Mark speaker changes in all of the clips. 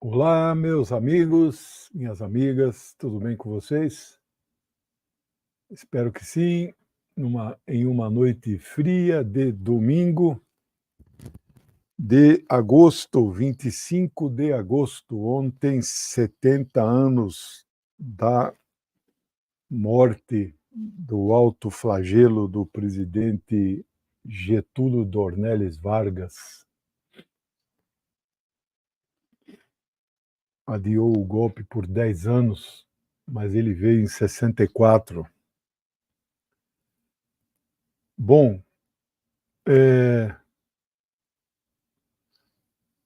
Speaker 1: Olá, meus amigos, minhas amigas, tudo bem com vocês? Espero que sim. Em uma noite fria de domingo de agosto, 25 de agosto, ontem, 70 anos da morte do alto flagelo do presidente Getúlio Dornelles Vargas. Adiou o golpe por 10 anos, mas ele veio em 64. Bom,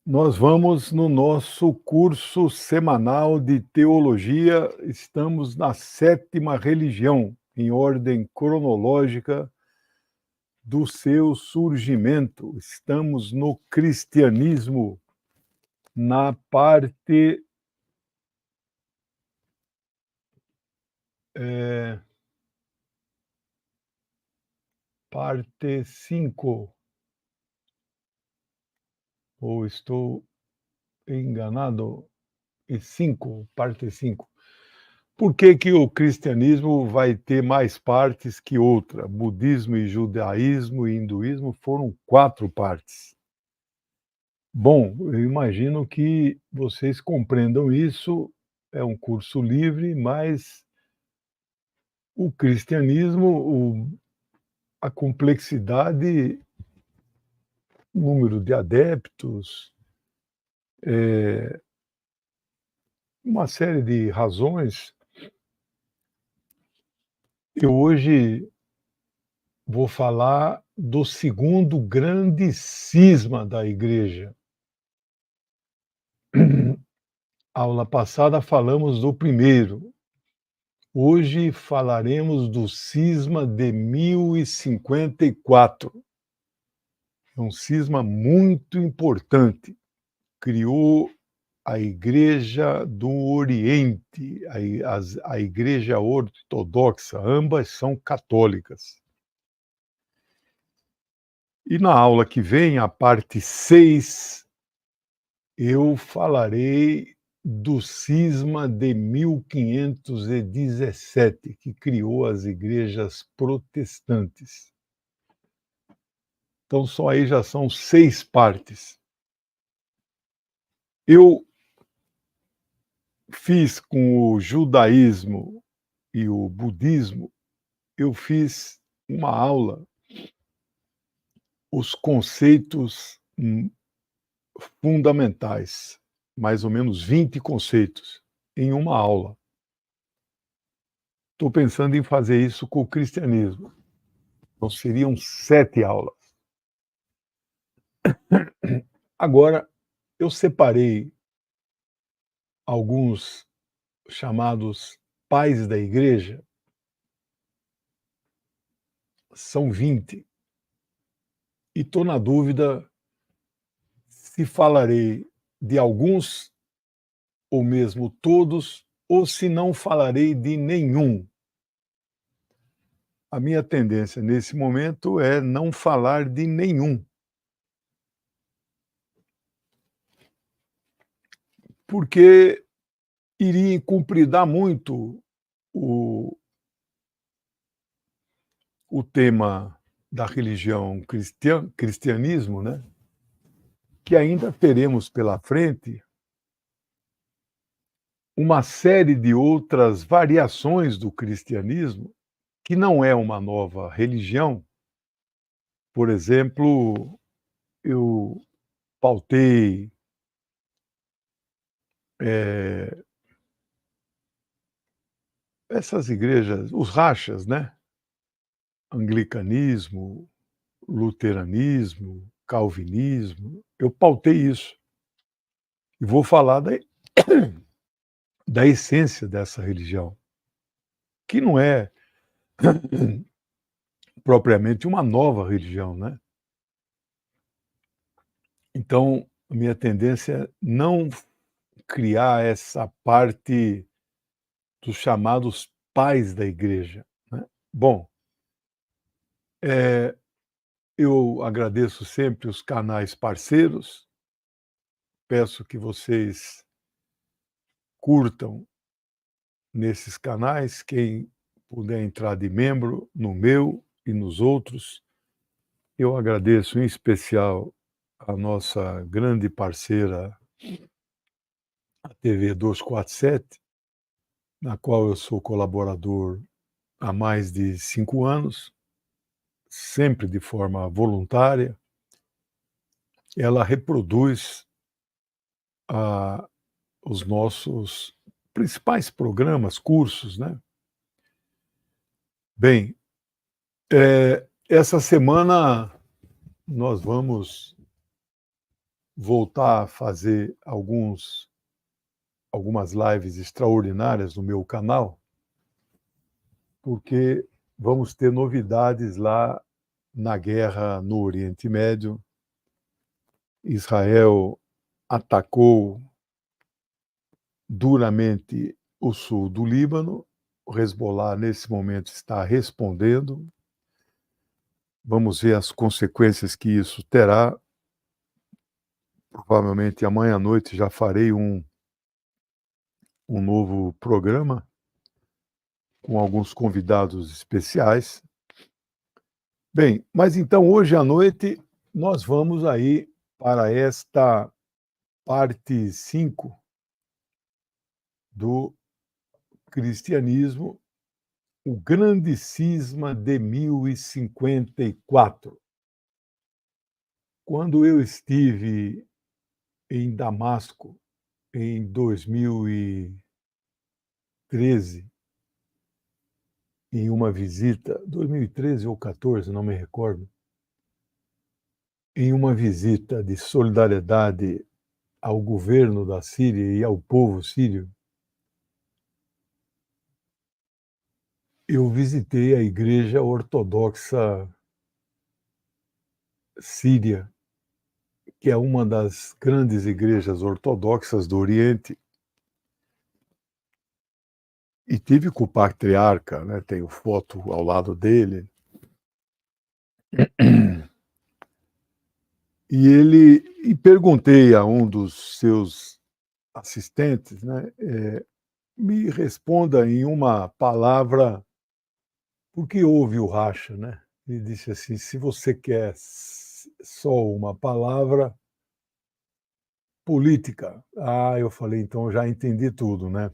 Speaker 1: nós vamos no nosso curso semanal de teologia, estamos na sétima religião, em ordem cronológica do seu surgimento. Estamos no cristianismo, na parte 5, ou estou enganado? E 5, parte 5. Por que que o cristianismo vai ter mais partes que outra? Budismo e judaísmo e hinduísmo foram 4 partes. Bom, eu imagino que vocês compreendam isso, é um curso livre, mas o cristianismo, a complexidade, número de adeptos, uma série de razões. Eu hoje vou falar do segundo grande cisma da igreja. Aula passada falamos do primeiro. Hoje falaremos do cisma de 1054. É um cisma muito importante. Criou a Igreja do Oriente, a Igreja Ortodoxa, ambas são católicas. E na aula que vem, a parte 6, eu falarei do cisma de 1517, que criou as igrejas protestantes. Então, só aí já são 6 partes. Eu fiz com o judaísmo e o budismo, eu fiz uma aula, os conceitos fundamentais, mais ou menos 20 conceitos, em uma aula. Estou pensando em fazer isso com o cristianismo. Então, seriam 7 aulas. Agora, eu separei alguns chamados pais da igreja, são 20, e estou na dúvida se falarei de alguns, ou mesmo todos, ou se não falarei de nenhum. A minha tendência nesse momento é não falar de nenhum. Porque iria incumpridar muito o tema da religião cristianismo, né? Que ainda teremos pela frente uma série de outras variações do cristianismo, que não é uma nova religião. Por exemplo, eu pautei essas igrejas, os rachas, né? Anglicanismo, luteranismo, calvinismo, eu pautei isso. E vou falar da essência dessa religião, que não é propriamente uma nova religião, né? Então, a minha tendência é não criar essa parte dos chamados pais da igreja, né? Bom, eu agradeço sempre os canais parceiros, peço que vocês curtam nesses canais, quem puder entrar de membro no meu e nos outros. Eu agradeço em especial a nossa grande parceira, a TV 247, na qual eu sou colaborador há mais de 5 anos, sempre de forma voluntária. Ela reproduz a os nossos principais programas, cursos, né. Bem, essa semana nós vamos voltar a fazer algumas lives extraordinárias no meu canal, porque vamos ter novidades lá na guerra no Oriente Médio. Israel atacou duramente o sul do Líbano, o Hezbollah, nesse momento, está respondendo. Vamos ver as consequências que isso terá. Provavelmente amanhã à noite já farei um novo programa com alguns convidados especiais. Bem, mas então hoje à noite nós vamos aí para esta parte 5 do cristianismo, o grande cisma de 1054. Quando eu estive em Damasco em 2013, em uma visita, 2013 ou 14, não me recordo, em uma visita de solidariedade ao governo da Síria e ao povo sírio, eu visitei a Igreja Ortodoxa Síria, que é uma das grandes igrejas ortodoxas do Oriente, e tive com o patriarca, né, tenho foto ao lado dele. E perguntei a um dos seus assistentes, né, me responda em uma palavra por que houve o racha, né? Ele disse assim: se você quer só uma palavra, política. Ah, eu falei, então já entendi tudo, né?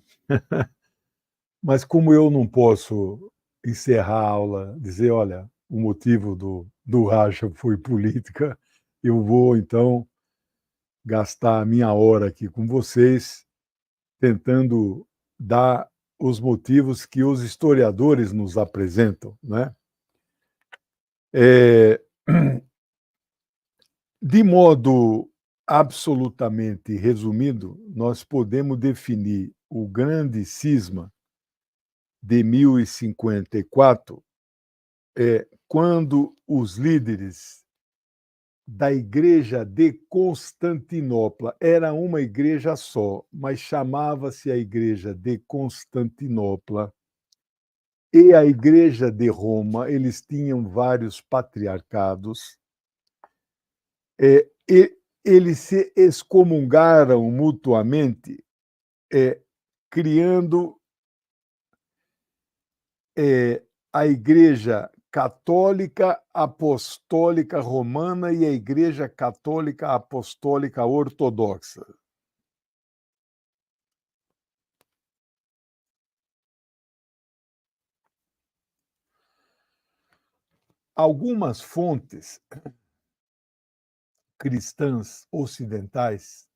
Speaker 1: Mas como eu não posso encerrar a aula, dizer, olha, o motivo do racha foi política, eu vou então gastar a minha hora aqui com vocês, tentando dar os motivos que os historiadores nos apresentam, né? É, de modo absolutamente resumido, nós podemos definir o grande cisma de 1054 quando os líderes da igreja de Constantinopla, era uma igreja só, mas chamava-se a igreja de Constantinopla, e a igreja de Roma, eles tinham vários patriarcados, e eles se excomungaram mutuamente, criando a Igreja Católica Apostólica Romana e a Igreja Católica Apostólica Ortodoxa. Algumas fontes cristãs ocidentais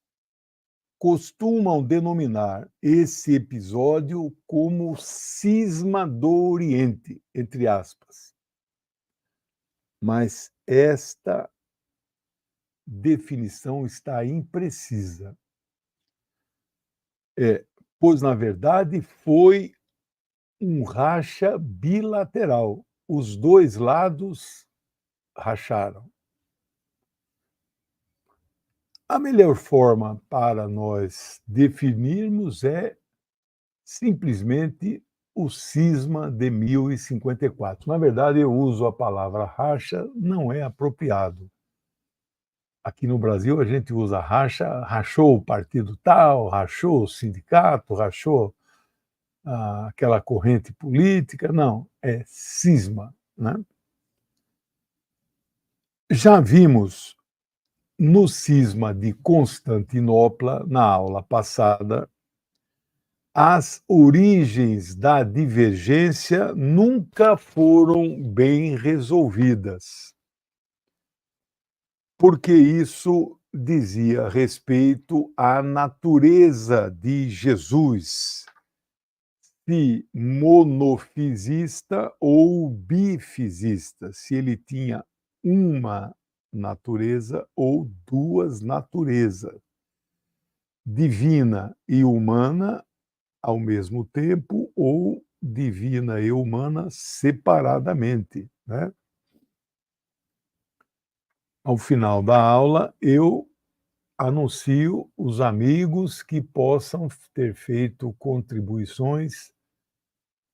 Speaker 1: costumam denominar esse episódio como cisma do Oriente, entre aspas. Mas esta definição está imprecisa. Pois, na verdade, foi um racha bilateral. Os dois lados racharam. A melhor forma para nós definirmos é simplesmente o cisma de 1054. Na verdade, eu uso a palavra racha, não é apropriado. aqui no Brasil a gente usa rachou o partido tal, rachou o sindicato, rachou aquela corrente política. Não, é cisma, né? Já vimos no cisma de Constantinopla, na aula passada, as origens da divergência nunca foram bem resolvidas, porque isso dizia respeito à natureza de Jesus, se monofisista ou bifisista, se ele tinha uma natureza ou duas naturezas, divina e humana ao mesmo tempo ou divina e humana separadamente, né? Ao final da aula, eu anuncio os amigos que possam ter feito contribuições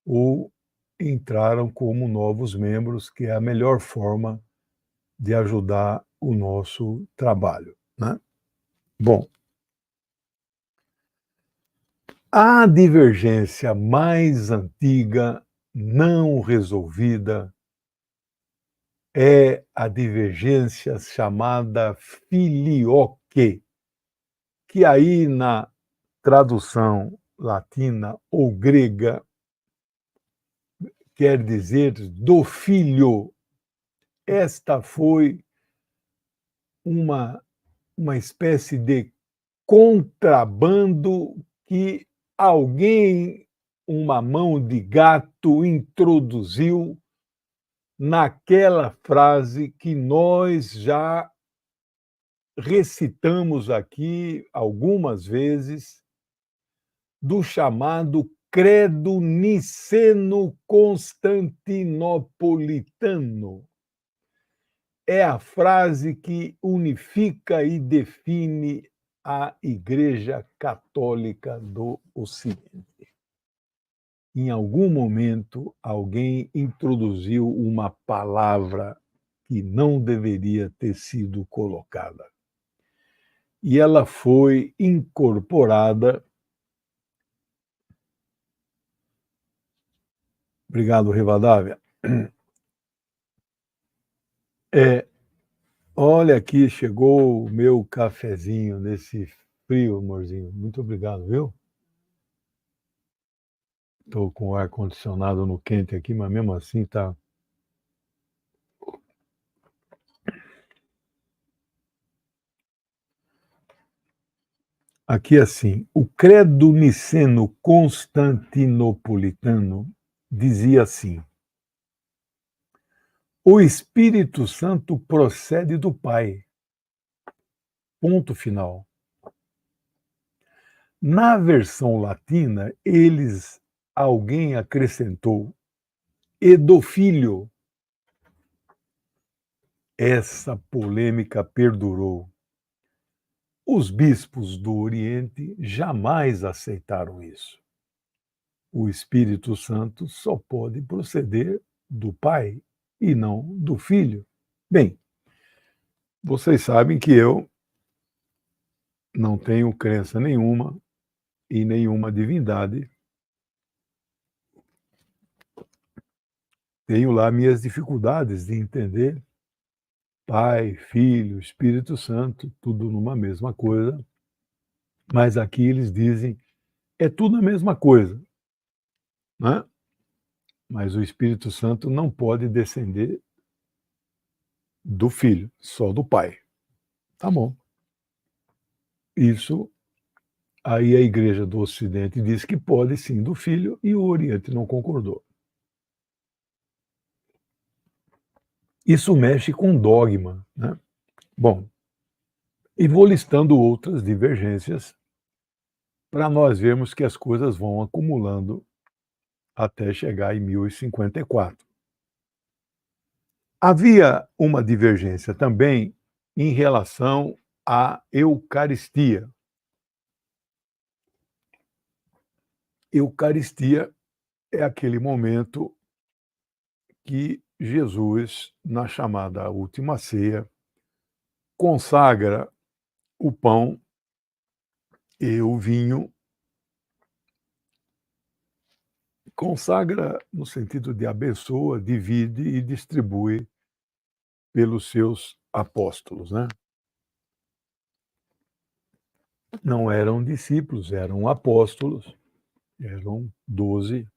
Speaker 1: ou entraram como novos membros, que é a melhor forma de ajudar o nosso trabalho, né? Bom, a divergência mais antiga não resolvida é a divergência chamada filioque, que aí na tradução latina ou grega quer dizer do filho. Esta foi uma, uma espécie de contrabando que alguém, uma mão de gato, introduziu naquela frase que nós já recitamos aqui algumas vezes, do chamado Credo Niceno-Constantinopolitano. É a frase que unifica e define a Igreja Católica do Ocidente. Em algum momento, alguém introduziu uma palavra que não deveria ter sido colocada. E ela foi incorporada. Obrigado, Rivadavia. Olha aqui, chegou o meu cafezinho nesse frio, amorzinho. Muito obrigado, viu? Estou com o ar-condicionado no quente aqui, mas mesmo assim tá. Aqui assim, o credo niceno-constantinopolitano dizia assim: o Espírito Santo procede do Pai. Ponto final. Na versão latina, alguém acrescentou e do Filho. Essa polêmica perdurou. Os bispos do Oriente jamais aceitaram isso. O Espírito Santo só pode proceder do Pai e não do Filho. Bem, vocês sabem que eu não tenho crença nenhuma em nenhuma divindade. Tenho lá minhas dificuldades de entender Pai, Filho, Espírito Santo, tudo numa mesma coisa. Mas aqui eles dizem, é tudo a mesma coisa, né? Mas o Espírito Santo não pode descender do Filho, só do Pai. Tá bom. Isso, aí a Igreja do Ocidente diz que pode sim do Filho e o Oriente não concordou. Isso mexe com dogma, né? Bom, e vou listando outras divergências para nós vermos que as coisas vão acumulando até chegar em 1054. Havia uma divergência também em relação à Eucaristia. Eucaristia é aquele momento que Jesus, na chamada Última Ceia, consagra o pão e o vinho, consagra no sentido de abençoa, divide e distribui pelos seus apóstolos, né. Não eram discípulos, eram apóstolos, eram 12.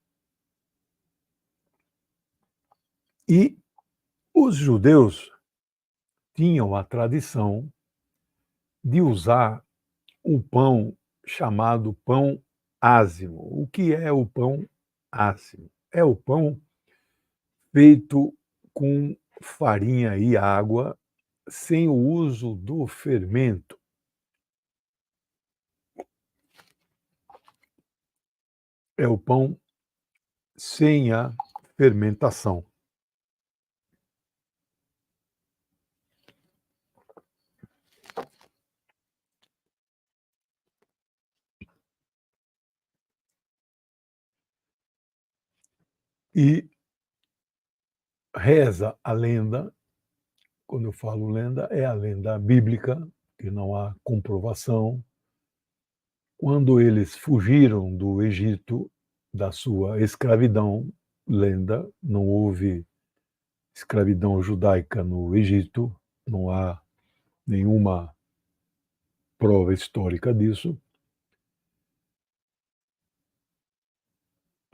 Speaker 1: E os judeus tinham a tradição de usar um pão chamado pão ázimo. O que é o pão ázimo? É o pão feito com farinha e água, sem o uso do fermento. É o pão sem a fermentação. E reza a lenda, quando eu falo lenda, é a lenda bíblica, que não há comprovação. Quando eles fugiram do Egito, da sua escravidão, lenda, não houve escravidão judaica no Egito, não há nenhuma prova histórica disso.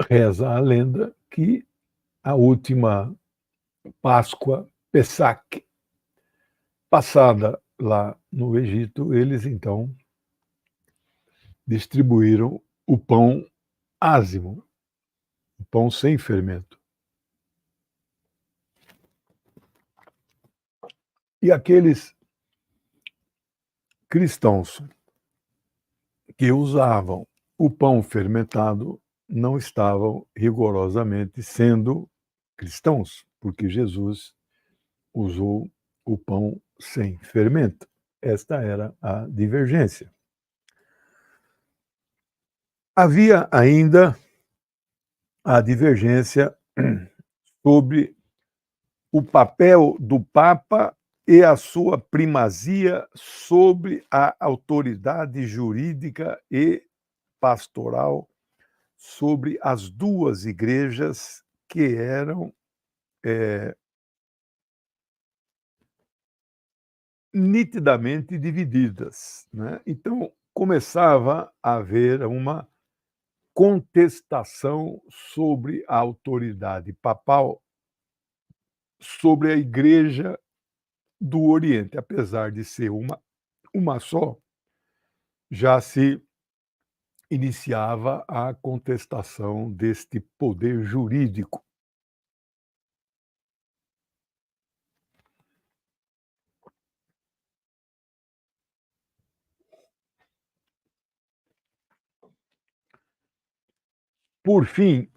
Speaker 1: Reza a lenda que a última Páscoa, Pessac, passada lá no Egito, eles então distribuíram o pão ázimo, o pão sem fermento. E aqueles cristãos que usavam o pão fermentado não estavam rigorosamente sendo cristãos, porque Jesus usou o pão sem fermento. Esta era a divergência. Havia ainda a divergência sobre o papel do Papa e a sua primazia sobre a autoridade jurídica e pastoral sobre as duas igrejas que eram nitidamente divididas, né? Então começava a haver uma contestação sobre a autoridade papal sobre a Igreja do Oriente, apesar de ser uma só, já se iniciava a contestação deste poder jurídico. Por fim,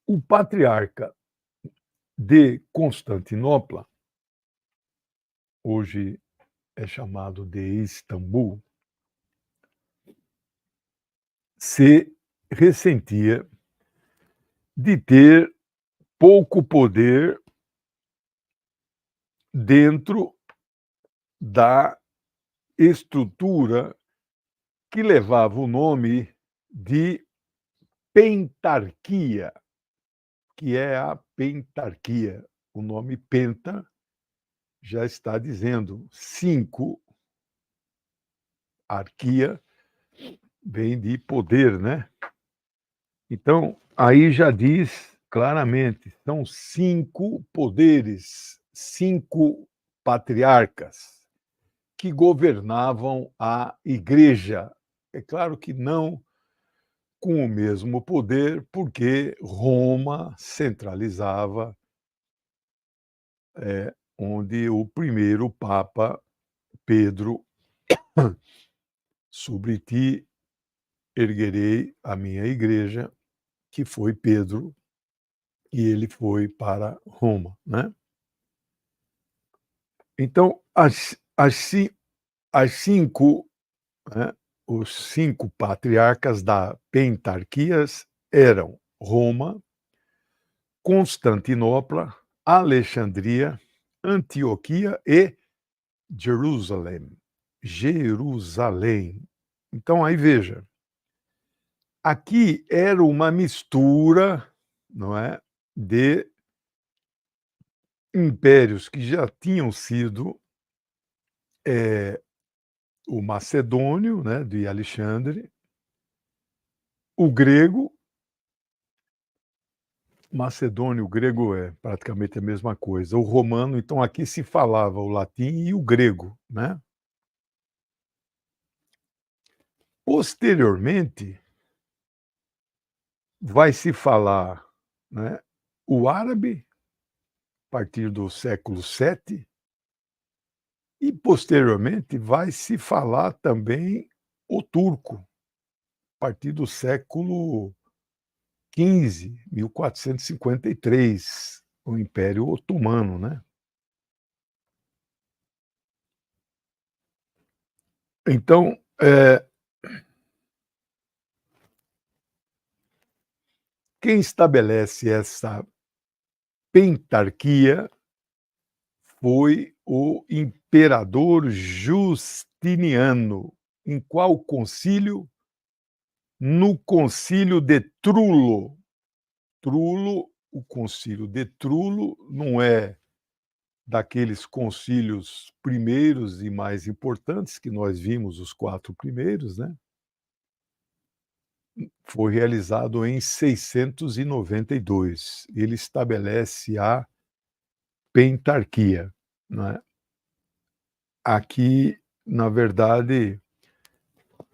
Speaker 1: o patriarca de Constantinopla, hoje é chamado de Istambul, se ressentia de ter pouco poder dentro da estrutura que levava o nome de pentarquia, que é a pentarquia. O nome penta já está dizendo 5, arquia vem de poder, né? Então, aí já diz claramente, são 5 poderes, 5 patriarcas que governavam a igreja. É claro que não com o mesmo poder, porque Roma centralizava, onde o primeiro Papa, Pedro, sobre ti erguerei a minha igreja, que foi Pedro, e ele foi para Roma, né? Então, as 5, né, os 5 patriarcas da pentarquias eram Roma, Constantinopla, Alexandria, Antioquia e Jerusalém. Jerusalém. Então aí veja, aqui era uma mistura, não é, de impérios que já tinham sido, o macedônio, né, de Alexandre, o grego, macedônio, o grego é praticamente a mesma coisa, o romano, então aqui se falava o latim e o grego, né. Posteriormente, vai se falar, né, o árabe, a partir do século VII, e posteriormente vai se falar também o turco, a partir do século XV, 1453, o Império Otomano, né. Então, quem estabelece essa pentarquia foi o imperador Justiniano. Em qual concílio? No concílio de Trullo. Trullo, o concílio de Trullo não é daqueles concílios primeiros e mais importantes, que nós vimos os 4 primeiros, né, foi realizado em 692. Ele estabelece a pentarquia, né. Aqui, na verdade,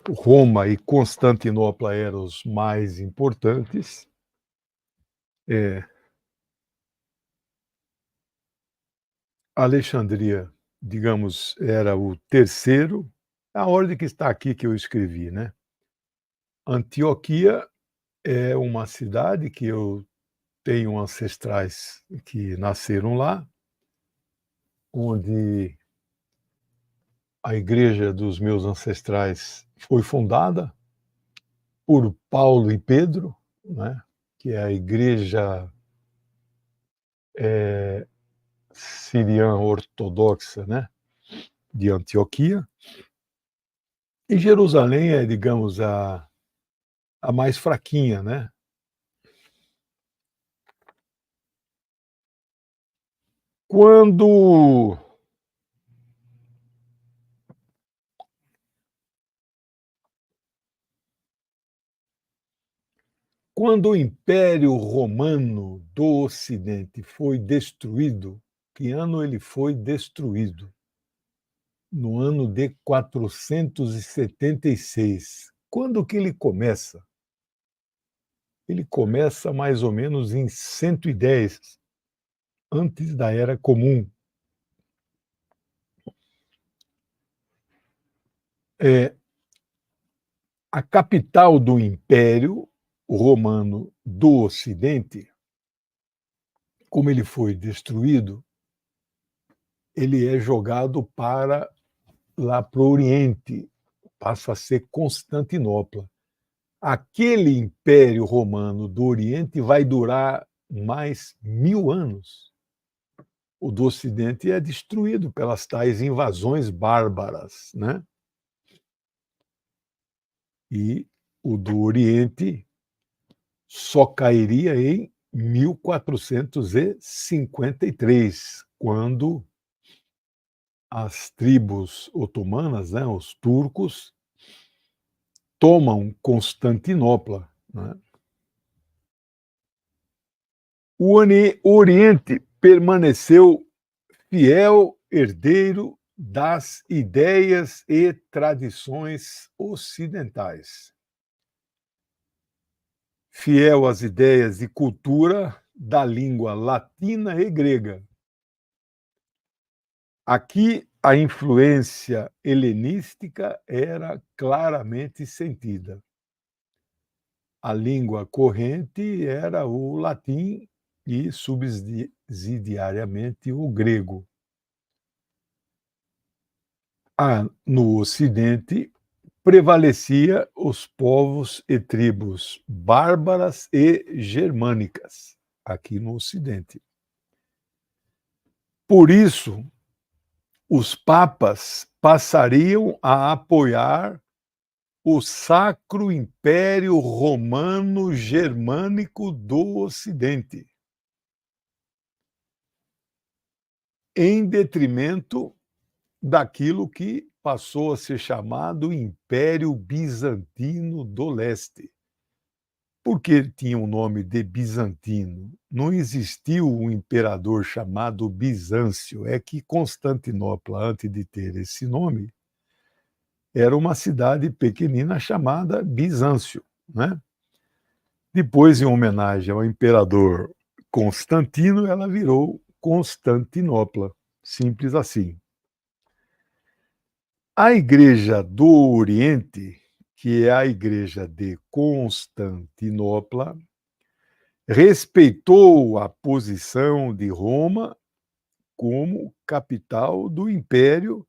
Speaker 1: Roma e Constantinopla eram os mais importantes. É, Alexandria, digamos, era o terceiro, a ordem que está aqui que eu escrevi, né. Antioquia é uma cidade que eu tenho ancestrais que nasceram lá, onde a igreja dos meus ancestrais foi fundada por Paulo e Pedro, né, que é a igreja, siriana ortodoxa, né, de Antioquia. E Jerusalém é, digamos, a mais fraquinha, né. Quando quando o Império Romano do Ocidente foi destruído, que ano ele foi destruído? No ano de 476. Quando que ele começa? Ele começa mais ou menos em 110, antes da Era Comum. É, a capital do Império Romano do Ocidente, como ele foi destruído, ele é jogado para lá para o Oriente, passa a ser Constantinopla. Aquele Império Romano do Oriente vai durar mais 1000 anos. O do Ocidente é destruído pelas tais invasões bárbaras, né? E o do Oriente só cairia em 1453, quando as tribos otomanas, né, os turcos, tomam Constantinopla, né? O Oriente permaneceu fiel herdeiro das ideias e tradições ocidentais, fiel às ideias e cultura da língua latina e grega. Aqui a influência helenística era claramente sentida. A língua corrente era o latim e subsidiariamente o grego. No Ocidente prevalecia os povos e tribos bárbaras e germânicas, aqui no Ocidente. Por isso, os papas passariam a apoiar o Sacro Império Romano Germânico do Ocidente, em detrimento daquilo que passou a ser chamado Império Bizantino do Leste. Por que tinha o nome de bizantino? Não existiu um imperador chamado Bizâncio, é que Constantinopla, antes de ter esse nome, era uma cidade pequenina chamada Bizâncio, né? Depois, em homenagem ao imperador Constantino, ela virou Constantinopla, simples assim. A Igreja do Oriente, que é a Igreja de Constantinopla, respeitou a posição de Roma como capital do império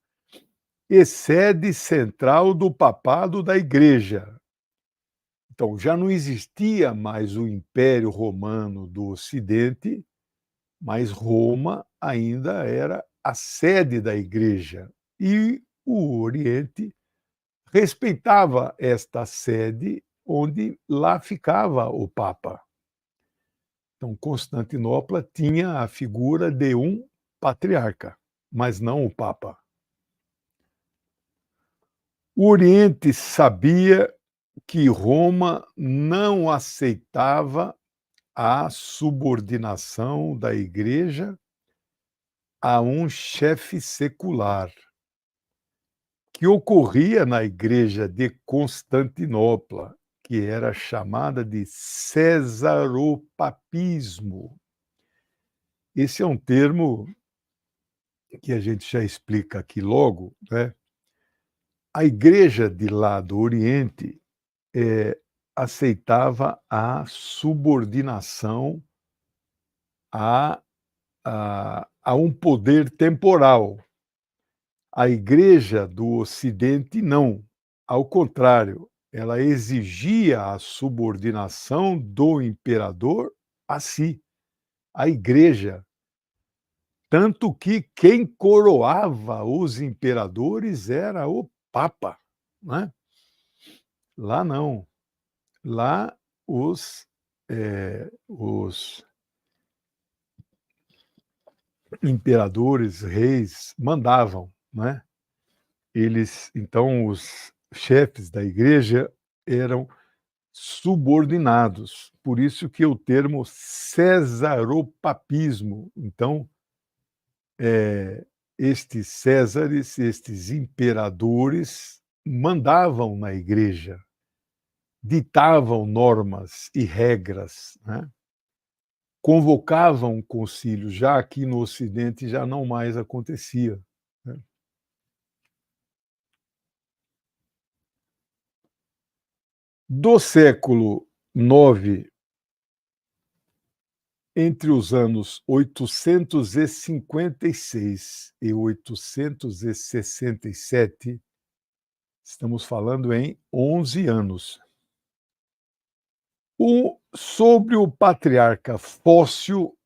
Speaker 1: e sede central do papado da Igreja. Então, já não existia mais o Império Romano do Ocidente, mas Roma ainda era a sede da Igreja. E o Oriente respeitava esta sede, onde lá ficava o Papa. Então, Constantinopla tinha a figura de um patriarca, mas não o Papa. O Oriente sabia que Roma não aceitava a subordinação da Igreja a um chefe secular, que ocorria na Igreja de Constantinopla, que era chamada de cesaropapismo. Esse é um termo que a gente já explica aqui logo, né? A igreja de lá do Oriente aceitava a subordinação a, a um poder temporal. A igreja do Ocidente não. Ao contrário, ela exigia a subordinação do imperador a si, a igreja. Tanto que quem coroava os imperadores era o Papa, né? Lá não. Lá os imperadores, reis mandavam, né? Eles, então, os chefes da igreja eram subordinados. Por isso que o termo cesaropapismo. Então, estes césares, estes imperadores mandavam na igreja, ditavam normas e regras, né? Convocavam um concílio, já aqui no Ocidente já não mais acontecia, né? Do século IX, entre os anos 856 e 867, estamos falando em 11 anos. Sobre o patriarca Fócio,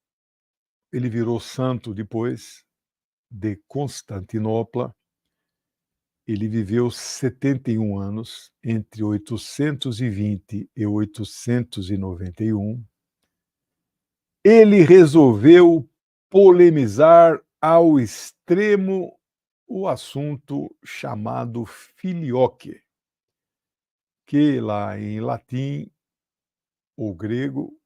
Speaker 1: ele virou santo depois, de Constantinopla. Ele viveu 71 anos, entre 820 e 891. Ele resolveu polemizar ao extremo o assunto chamado filioque, que lá em latim ou grego,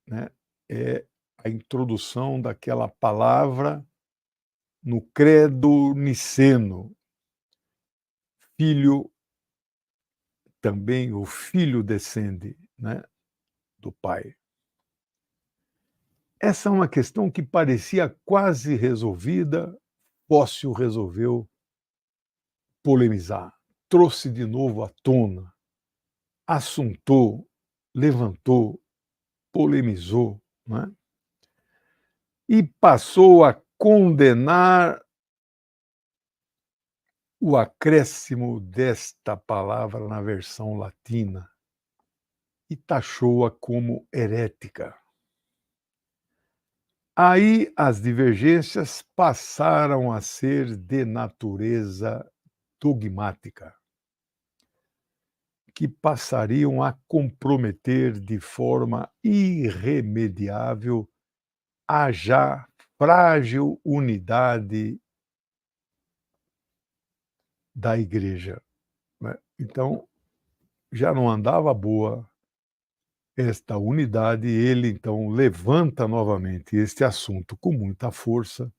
Speaker 1: né, é a introdução daquela palavra no credo niceno. Filho, também o filho descende, né, do pai. Essa é uma questão que parecia quase resolvida. Fócio resolveu polemizar, trouxe de novo à tona, assuntou, levantou, polemizou, né? E passou a condenar o acréscimo desta palavra na versão latina e taxou-a como herética. Aí as divergências passaram a ser de natureza dogmática, que passariam a comprometer de forma irremediável a já frágil unidade da igreja, né. Então, já não andava boa esta unidade, ele então levanta novamente este assunto com muita força,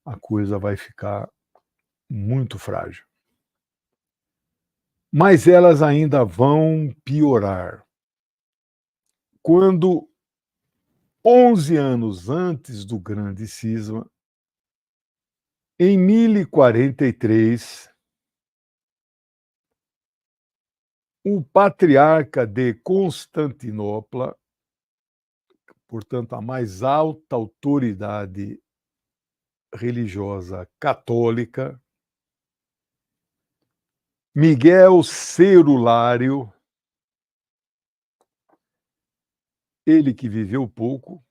Speaker 1: a coisa vai ficar muito frágil. Mas elas ainda vão piorar. Quando, 11 anos antes do grande cisma, em 1043, o patriarca de Constantinopla, portanto a mais alta autoridade religiosa católica, Miguel Cerulário, ele que viveu pouco,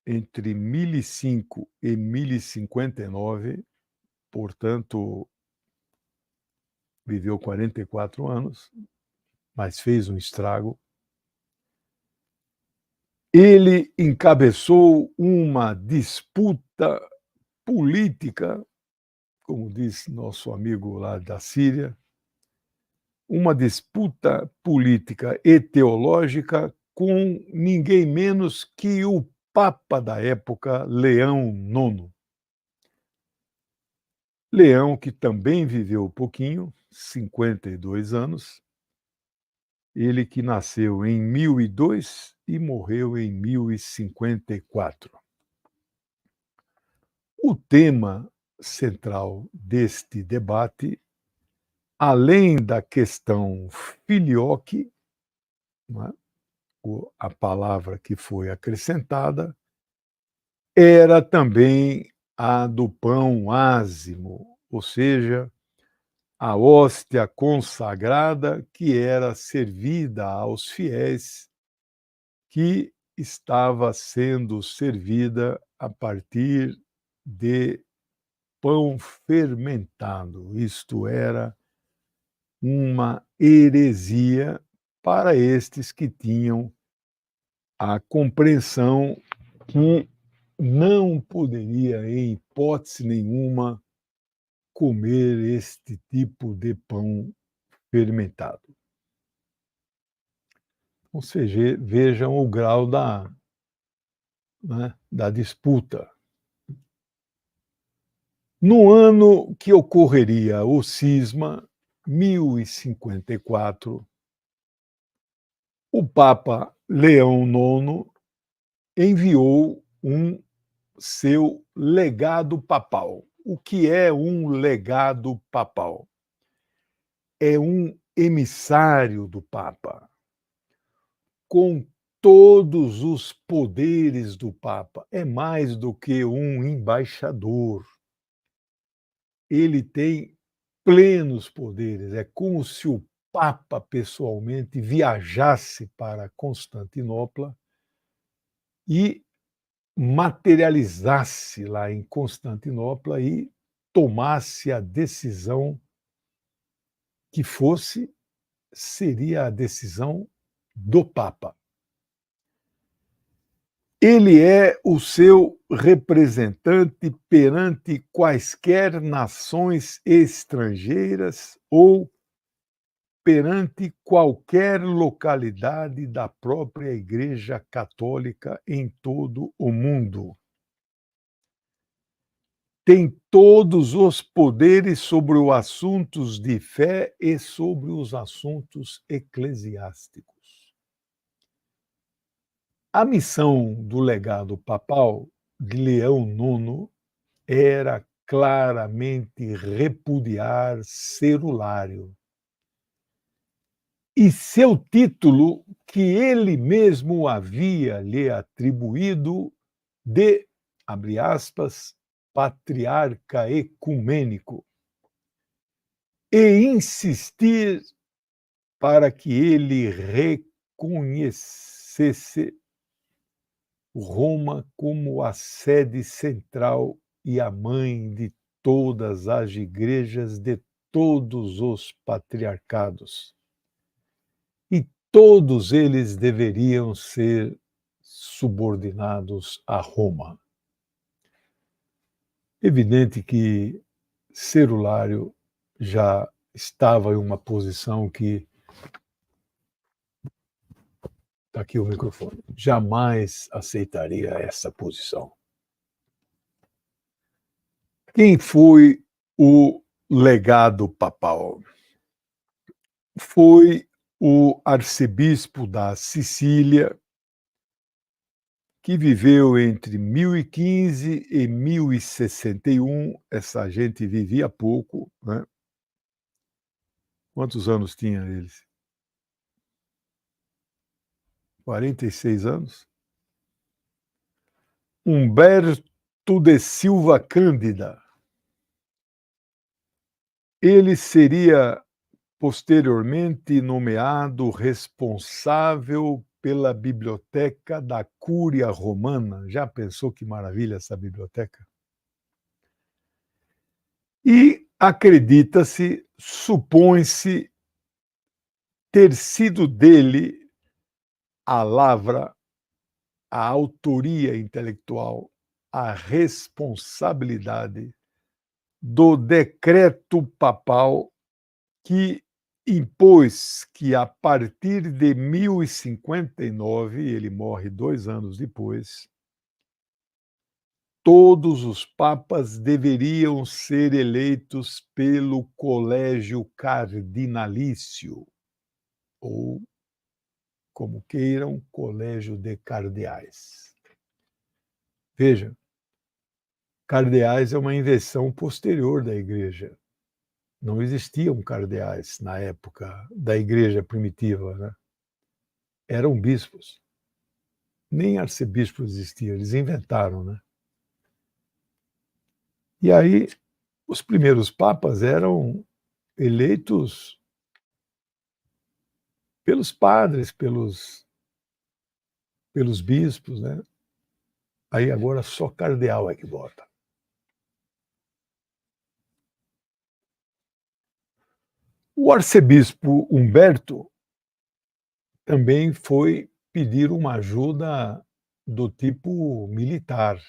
Speaker 1: entre 1005 e 1059, portanto, viveu 44 anos, mas fez um estrago. Ele encabeçou uma disputa política, como diz nosso amigo lá da Síria, uma disputa política e teológica com ninguém menos que o Papa da época, Leão IX. Leão, que também viveu pouquinho, 52 anos, ele que nasceu em 1002 e morreu em 1054. O tema central deste debate, além da questão filioque, não é, a palavra que foi acrescentada, era também a do pão ázimo, ou seja, a hóstia consagrada que era servida aos fiéis, que estava sendo servida a partir de pão fermentado. Isto era uma heresia para estes que tinham a compreensão que não poderia, em hipótese nenhuma, comer este tipo de pão fermentado. Ou seja, vejam o grau da, né, da disputa. No ano que ocorreria o cisma, 1054, o Papa Leão IX enviou seu legado papal. O que é um legado papal? É um emissário do Papa, com todos os poderes do Papa. É mais do que um embaixador. Ele tem plenos poderes. É como se o Papa pessoalmente viajasse para Constantinopla e materializasse lá em Constantinopla e tomasse a decisão que fosse, seria a decisão do Papa. Ele é o seu representante perante quaisquer nações estrangeiras ou perante qualquer localidade da própria Igreja Católica em todo o mundo. Tem todos os poderes sobre os assuntos de fé e sobre os assuntos eclesiásticos. A missão do legado papal de Leão IX era claramente repudiar Cerulário. E seu título, que ele mesmo havia lhe atribuído de, abre aspas, patriarca ecumênico, e insistir para que ele reconhecesse Roma como a sede central e a mãe de todas as igrejas de todos os patriarcados. E todos eles deveriam ser subordinados a Roma. Evidente que Cerulário já estava em uma posição que, está aqui o microfone, jamais aceitaria essa posição. Quem foi o legado papal? Foi o arcebispo da Sicília, que viveu entre 1015 e 1061. Essa gente vivia pouco, né? Quantos anos tinha eles? 46 anos. Humberto de Silva Cândida. Ele seria posteriormente nomeado responsável pela biblioteca da Cúria Romana. Já pensou que maravilha essa biblioteca? E acredita-se, supõe-se, ter sido dele a lavra, a autoria intelectual, a responsabilidade do decreto papal que impôs que, a partir de 1059, ele morre 2 anos depois, todos os papas deveriam ser eleitos pelo colégio cardinalício, ou, como queiram, colégio de cardeais. Veja, cardeais é uma invenção posterior da igreja. Não existiam cardeais na época da igreja primitiva, né? Eram bispos. Nem arcebispo existia, eles inventaram, né? E aí, os primeiros papas eram eleitos pelos padres, pelos bispos, né? Aí agora só cardeal é que vota. O arcebispo Humberto também foi pedir uma ajuda do tipo militar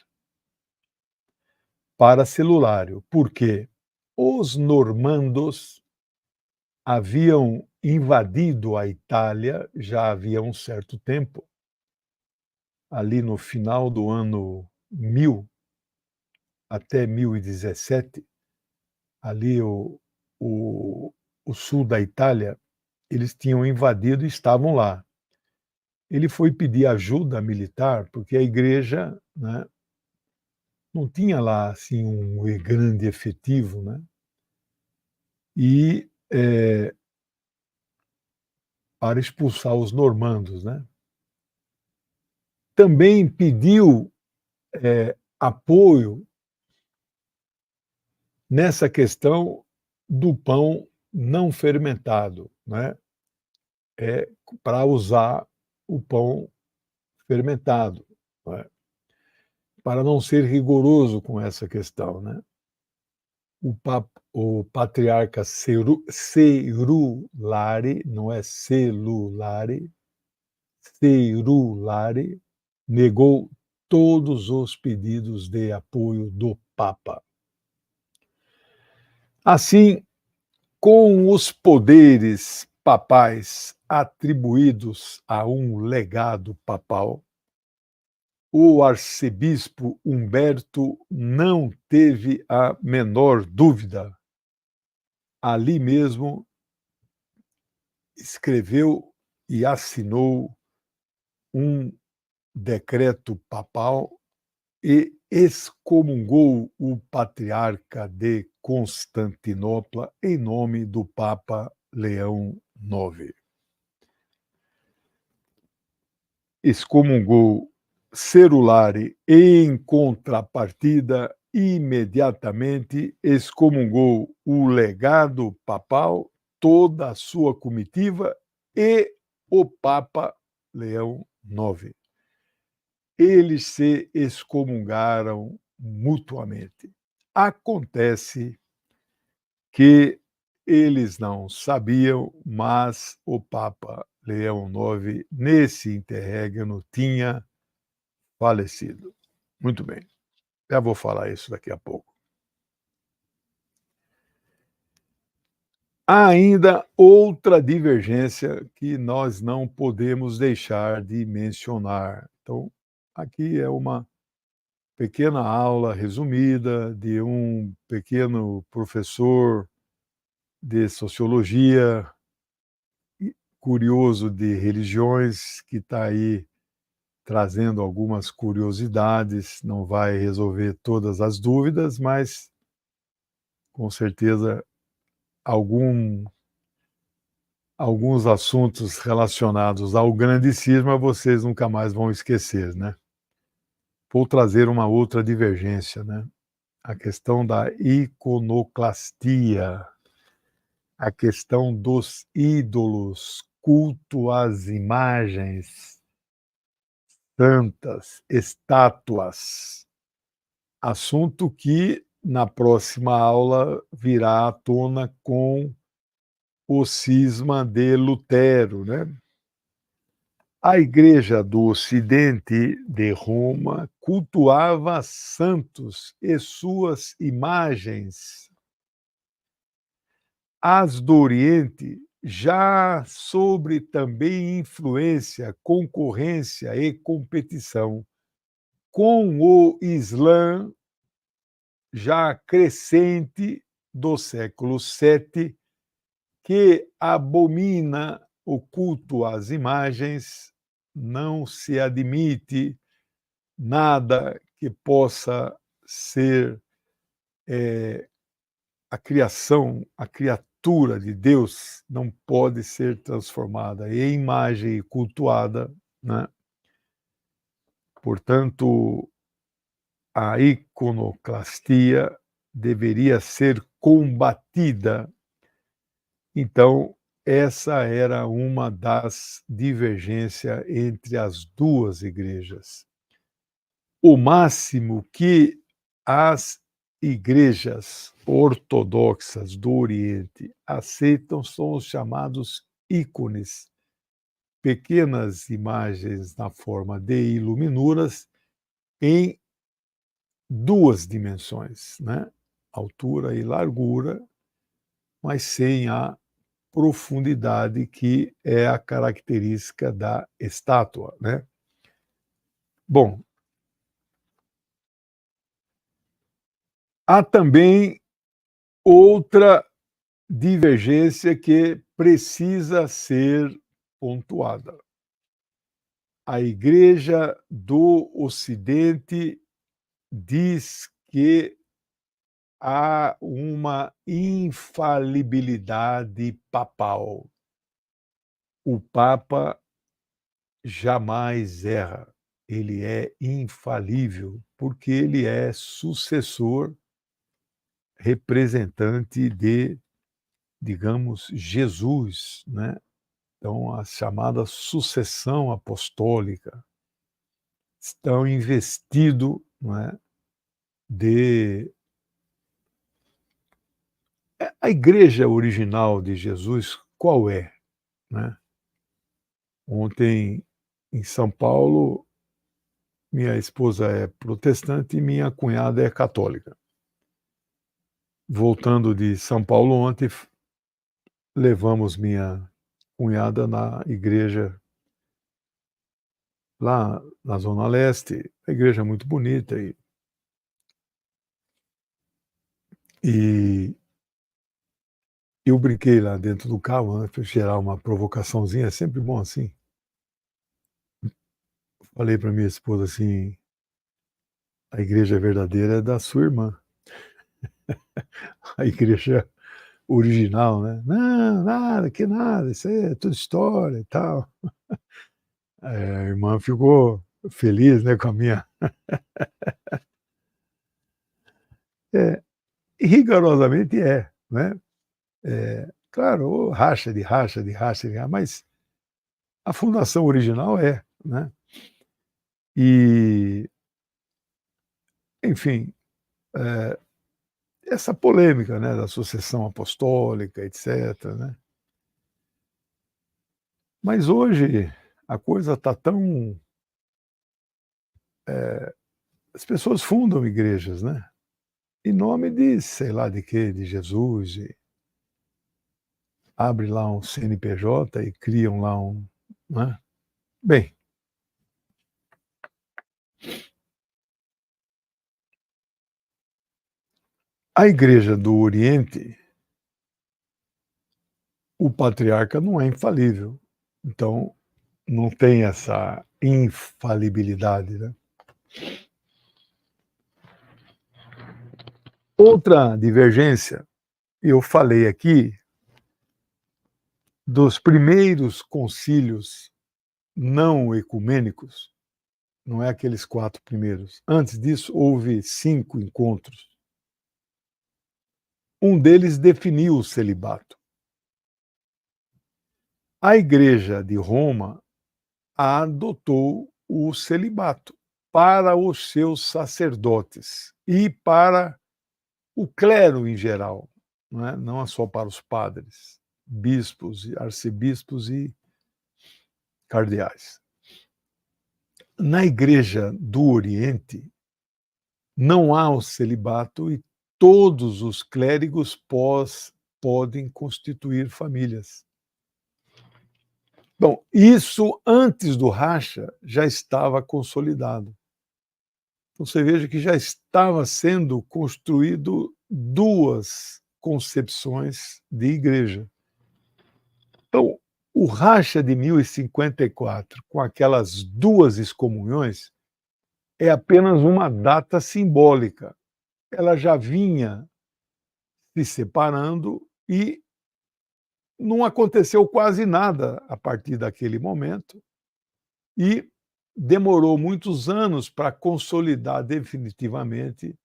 Speaker 1: para Celulário, porque os normandos haviam invadido a Itália já havia um certo tempo, ali no final do ano 1000 até 1017, ali o sul da Itália, eles tinham invadido e estavam lá. Ele foi pedir ajuda militar, porque a igreja, né, não tinha lá assim um grande efetivo, né? E para expulsar os normandos, né? Também pediu apoio nessa questão do pão não fermentado, né? Para usar o pão fermentado, né? Para não ser rigoroso com essa questão, né? O patriarca Cerulare, não é celulare, Cerulare, negou todos os pedidos de apoio do Papa. Assim, com os poderes papais atribuídos a um legado papal, o arcebispo Humberto não teve a menor dúvida. Ali mesmo escreveu e assinou um decreto papal e excomungou o patriarca de Constantinopla em nome do Papa Leão IX. Excomungou Cerulare em contrapartida, imediatamente excomungou o legado papal, toda a sua comitiva e o Papa Leão IX. eles se excomungaram mutuamente. Acontece que eles não sabiam, mas o Papa Leão IX, nesse interregno, tinha falecido. Muito bem, já vou falar isso daqui a pouco. Há ainda outra divergência que nós não podemos deixar de mencionar. Então, aqui é uma pequena aula resumida de um pequeno professor de sociologia, curioso de religiões, que está aí trazendo algumas curiosidades, não vai resolver todas as dúvidas, mas com certeza algum, alguns assuntos relacionados ao grande cisma vocês nunca mais vão esquecer, né? Vou trazer uma outra divergência, né? A questão da iconoclastia, a questão dos ídolos, culto às imagens santas, estátuas, assunto que na próxima aula virá à tona com o cisma de Lutero, né? A Igreja do Ocidente de Roma cultuava santos e suas imagens. As do Oriente, já sobre também influência, concorrência e competição com o Islã já crescente do século VII, que abomina o culto às imagens, não se admite nada que possa ser a criação, a criatura de Deus não pode ser transformada em imagem e cultuada, né? Portanto, a iconoclastia deveria ser combatida. Então, essa era uma das divergências entre as duas igrejas. O máximo que as igrejas ortodoxas do Oriente aceitam são os chamados ícones, pequenas imagens na forma de iluminuras em duas dimensões, né? Altura e largura, mas sem a profundidade que é a característica da estátua, né? Bom, há também outra divergência que precisa ser pontuada. A Igreja do Ocidente diz que há uma infalibilidade papal. O Papa jamais erra, ele é infalível, porque ele é sucessor, representante de, digamos, Jesus, né? Então, a chamada sucessão apostólica estão investido, não é, de a igreja original de Jesus, qual é, né? Ontem em São Paulo, minha esposa é protestante e minha cunhada é católica. Voltando de São Paulo ontem, levamos minha cunhada na igreja lá na Zona Leste, a igreja é muito bonita e eu brinquei lá dentro do carro, né, para gerar uma provocaçãozinha, é sempre bom assim. Falei para minha esposa assim: a igreja verdadeira é da sua irmã, a igreja original, né? Não, nada, que nada, isso aí é tudo história e tal. A irmã ficou feliz, né, com a minha. É, rigorosamente é, né? Claro, racha de racha de racha de racha, mas a fundação original é, né? E, enfim, essa polêmica, né, da sucessão apostólica, etc, né. Mas hoje a coisa está tão as pessoas fundam igrejas, né, em nome de sei lá de quê, de Jesus, e abre lá um CNPJ e criam lá um, né. Bem, a igreja do Oriente, o patriarca não é infalível, então não tem essa infalibilidade, né. Outra divergência, eu falei aqui dos primeiros concílios não ecumênicos, não é aqueles 4 primeiros. Antes disso, houve 5 encontros. Um deles definiu o celibato. A Igreja de Roma adotou o celibato para os seus sacerdotes e para o clero em geral, não é só para os padres, bispos, arcebispos e cardeais. Na Igreja do Oriente, não há o celibato e todos os clérigos podem constituir famílias. Bom, isso antes do racha já estava consolidado. Então você veja que já estava sendo construído 2 concepções de igreja. Então, o racha de 1054, com aquelas 2 excomunhões, é apenas uma data simbólica. Ela já vinha se separando e não aconteceu quase nada a partir daquele momento, e demorou muitos anos para consolidar definitivamente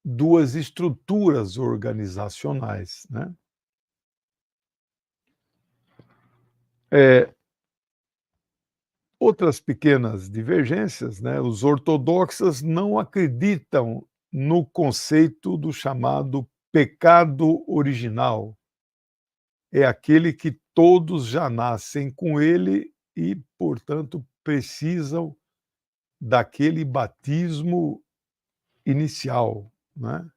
Speaker 1: 2 estruturas organizacionais, né. Eh, Outras pequenas divergências, né, os ortodoxos não acreditam no conceito do chamado pecado original. É aquele que todos já nascem com ele e, portanto, precisam daquele batismo inicial, né,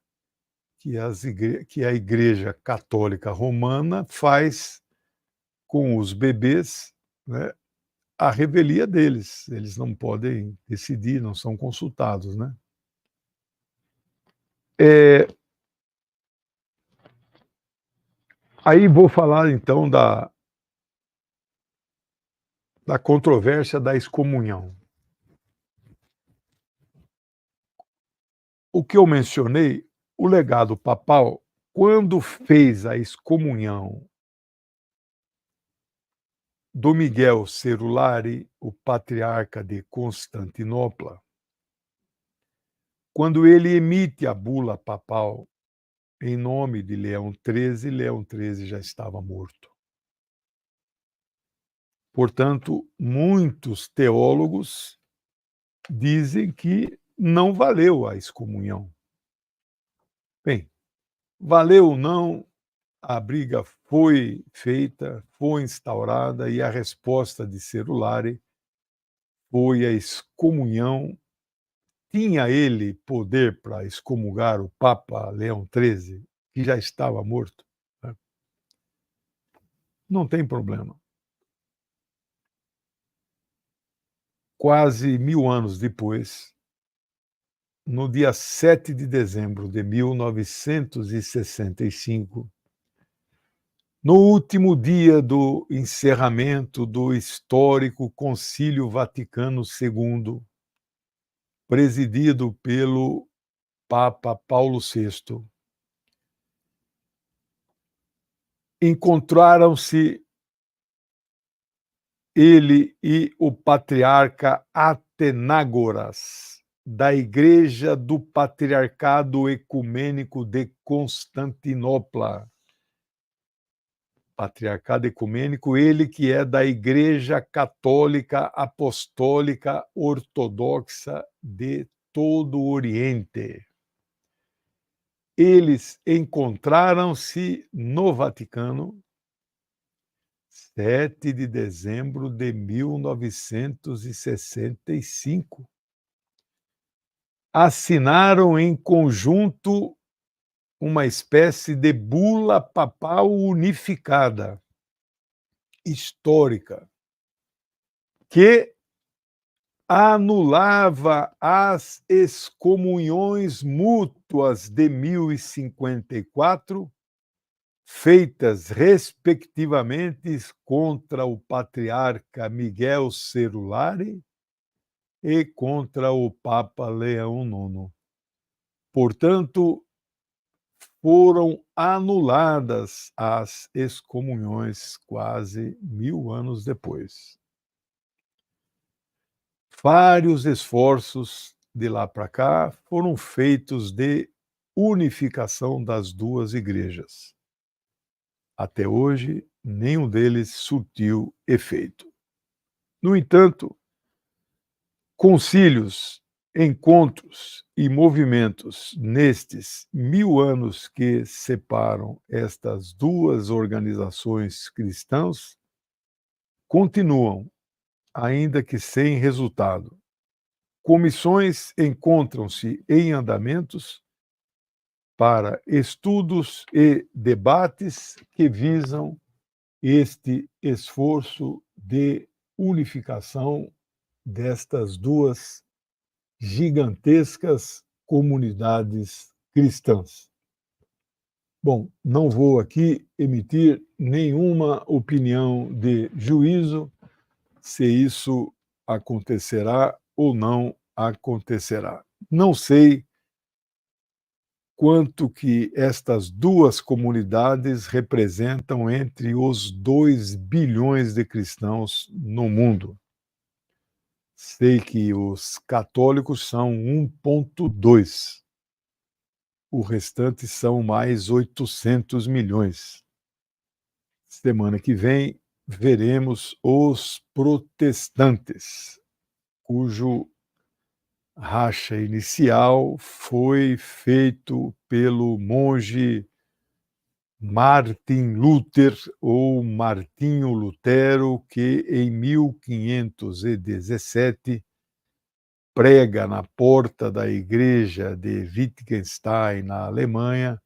Speaker 1: que a Igreja Católica Romana faz com os bebês, né, a revelia deles. Eles não podem decidir, não são consultados, né. Eh, Aí vou falar então da controvérsia da excomunhão. O que eu mencionei, o legado papal, quando fez a excomunhão do Miguel Cerulari, o patriarca de Constantinopla, quando ele emite a bula papal em nome de Leão XIII já estava morto. Portanto, muitos teólogos dizem que não valeu a excomunhão. Bem, valeu ou não, a briga foi feita, foi instaurada e a resposta de Cerulari foi a excomunhão. Tinha ele poder para excomungar o Papa Leão XIII, que já estava morto? Né? Não tem problema. Quase 1000 anos depois, no dia 7 de dezembro de 1965, no último dia do encerramento do histórico Concílio Vaticano II, presidido pelo Papa Paulo VI, encontraram-se ele e o patriarca Atenágoras, da Igreja do Patriarcado Ecumênico de Constantinopla, patriarcado ecumênico, ele que é da Igreja Católica Apostólica Ortodoxa de todo o Oriente. Eles encontraram-se no Vaticano 7 de dezembro de 1965. Assinaram em conjunto uma espécie de bula papal unificada, histórica, que anulava as excomunhões mútuas de 1054, feitas respectivamente contra o patriarca Miguel Cerulari e contra o Papa Leão IX. Portanto, foram anuladas as excomunhões quase 1000 anos depois. Vários esforços de lá para cá foram feitos de unificação das duas igrejas. Até hoje, nenhum deles surtiu efeito. No entanto, concílios, encontros e movimentos nestes 1000 anos que separam estas duas organizações cristãs continuam, ainda que sem resultado. Comissões encontram-se em andamentos para estudos e debates que visam este esforço de unificação destas duas gigantescas comunidades cristãs. Bom, não vou aqui emitir nenhuma opinião de juízo se isso acontecerá ou não acontecerá. Não sei quanto que estas duas comunidades representam entre os 2 bilhões de cristãos no mundo. Sei que os católicos são 1,2. O restante são mais 800 milhões. Semana que vem veremos os protestantes, cujo racha inicial foi feito pelo monge Martin Luther, ou Martinho Lutero, que em 1517 prega na porta da igreja de Wittgenstein, na Alemanha,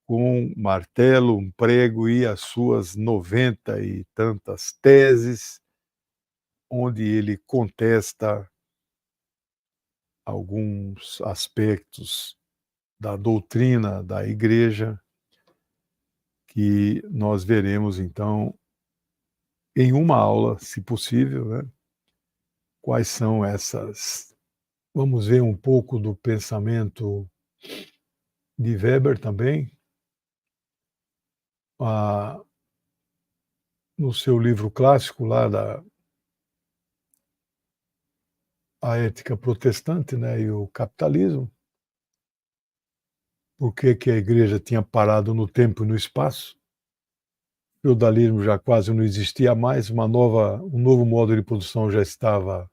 Speaker 1: com um martelo, um prego e as suas 90 e tantas teses, onde ele contesta alguns aspectos da doutrina da igreja, que nós veremos, então, em uma aula, se possível, né? Quais são essas. Vamos ver um pouco do pensamento de Weber também. No seu livro clássico lá A Ética Protestante, né, e o Capitalismo, por que que a igreja tinha parado no tempo e no espaço. O feudalismo já quase não existia mais, um novo modo de produção já estava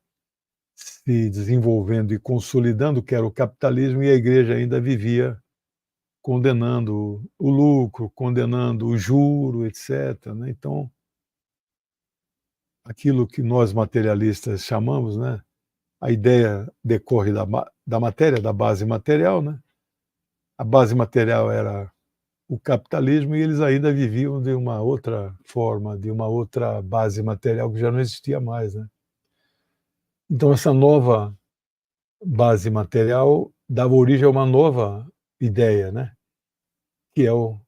Speaker 1: se desenvolvendo e consolidando, que era o capitalismo, e a igreja ainda vivia condenando o lucro, condenando o juro, etc., né? Então, aquilo que nós materialistas chamamos, né? A ideia decorre da matéria, da base material, né? A base material era o capitalismo e eles ainda viviam de uma outra forma, de uma outra base material que já não existia mais, né? Então, essa nova base material dava origem a uma nova ideia, né? Que é o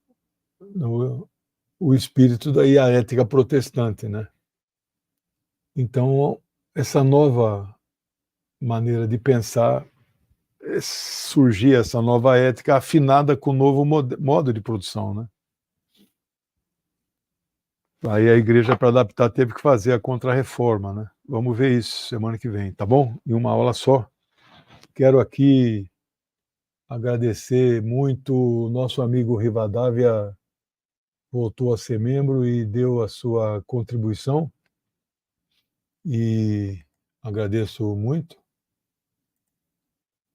Speaker 1: espírito daí, a ética protestante, né? Então, essa nova maneira de pensar, surgia essa nova ética afinada com o novo modo de produção, né? Aí a igreja, para adaptar, teve que fazer a contra-reforma, né? Vamos ver isso semana que vem, tá bom? Em uma aula só. Quero aqui agradecer muito o nosso amigo Rivadavia voltou a ser membro e deu a sua contribuição, e agradeço muito.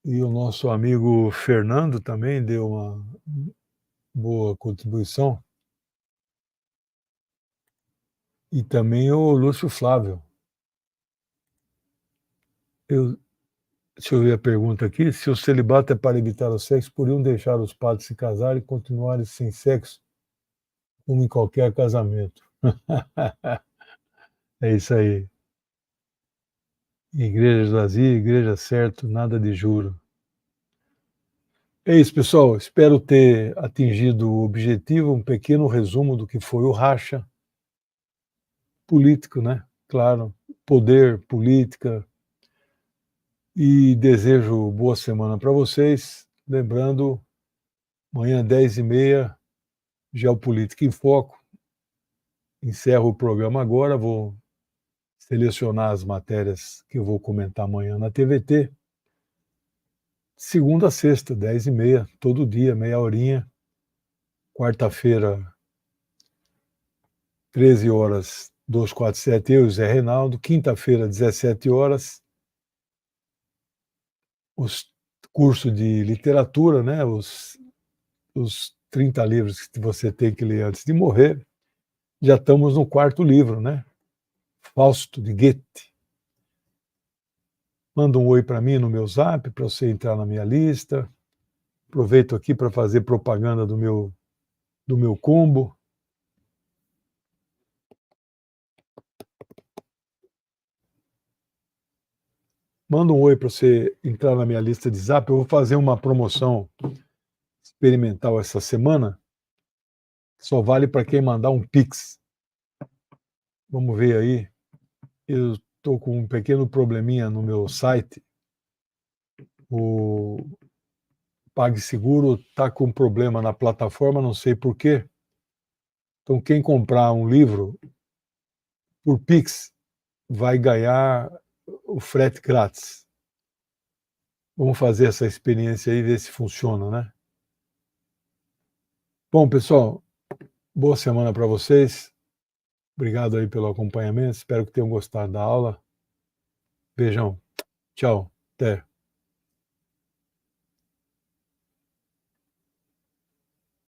Speaker 1: E o nosso amigo Fernando também deu uma boa contribuição, e também o Lúcio Flávio. Eu Deixa eu ver a pergunta aqui: se o celibato é para evitar o sexo, poderiam deixar os padres se casarem e continuarem sem sexo, como em qualquer casamento. É isso aí. Igreja vazia, igreja certo, nada de juro. É isso, pessoal. Espero ter atingido o objetivo, um pequeno resumo do que foi o racha político, né? Claro, poder, política, e desejo boa semana para vocês. Lembrando, amanhã 10h30, Geopolítica em Foco. Encerro o programa agora, vou selecionar as matérias que eu vou comentar amanhã na TVT. Segunda a sexta, 10h30, todo dia, meia horinha. Quarta-feira, 13h, 247, eu e Zé Reinaldo. Quinta-feira, 17h, os cursos de literatura, né? Os 30 livros que você tem que ler antes de morrer. Já estamos no quarto livro, né? Fausto, de Goethe. Manda um oi para mim no meu zap, para você entrar na minha lista. Aproveito aqui para fazer propaganda do meu combo. Manda um oi para você entrar na minha lista de zap. Eu vou fazer uma promoção experimental essa semana. Só vale para quem mandar um Pix. Vamos ver aí. Eu estou com um pequeno probleminha no meu site. O PagSeguro está com problema na plataforma, não sei por quê. Então, quem comprar um livro por Pix vai ganhar o frete grátis. Vamos fazer essa experiência aí e ver se funciona, né? Bom, pessoal, boa semana para vocês. Obrigado aí pelo acompanhamento. Espero que tenham gostado da aula. Beijão. Tchau. Até.